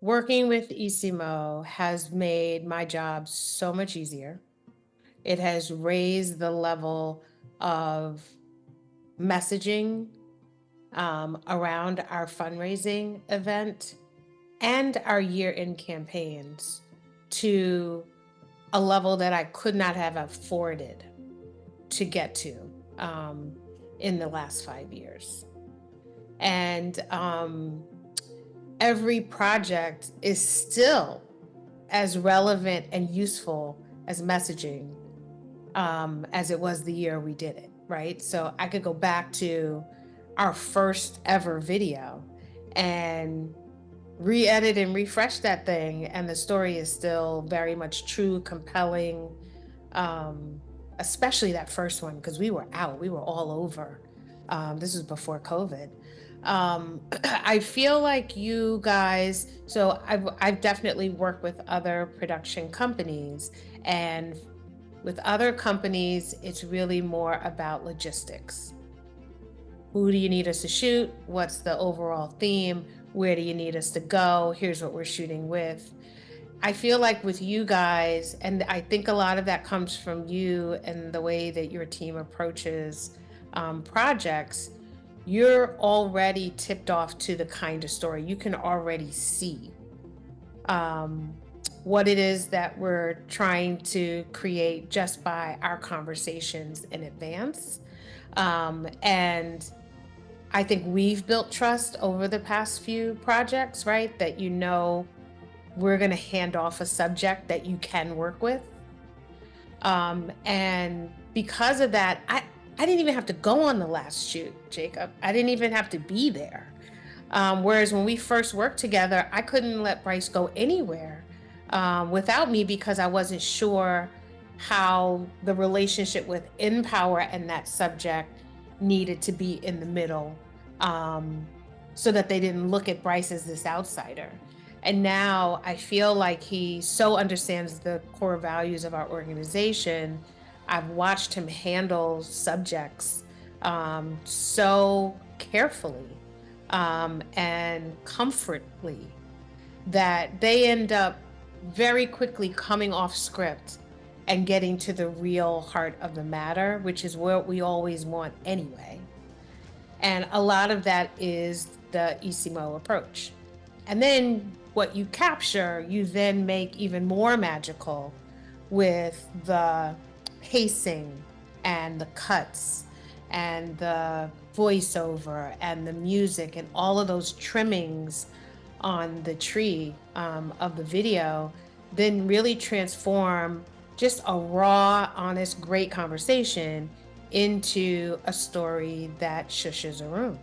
Working with ISSIMO has made my job so much easier. It has raised the level of messaging around our fundraising event and our year-end campaigns to a level that I could not have afforded to get to in the last 5 years. And every project is still as relevant and useful as messaging as it was the year we did it, right? So I could go back to our first ever video and re-edit and refresh that thing, and the story is still very much true, compelling, especially that first one, because we were all over. This was before COVID. I feel like you guys, so I've definitely worked with other production companies, and with other companies, it's really more about logistics. Who do you need us to shoot? What's the overall theme? Where do you need us to go? Here's what we're shooting with. I feel like with you guys, and I think a lot of that comes from you and the way that your team approaches projects, you're already tipped off to the kind of story. You can already see what it is that we're trying to create just by our conversations in advance. And I think we've built trust over the past few projects, right? That we're going to hand off a subject that you can work with. And because of that, I didn't even have to go on the last shoot, Jacob. I didn't even have to be there. Whereas when we first worked together, I couldn't let Bryce go anywhere without me because I wasn't sure how the relationship with NPower and that subject needed to be in the middle so that they didn't look at Bryce as this outsider. And now I feel like he so understands the core values of our organization. I've watched him handle subjects so carefully and comfortably that they end up very quickly coming off script and getting to the real heart of the matter, which is what we always want anyway. And a lot of that is the ISSIMO approach. And then what you capture, you then make even more magical with the pacing and the cuts and the voiceover and the music and all of those trimmings on the tree of the video, then really transform just a raw, honest, great conversation into a story that shushes a room.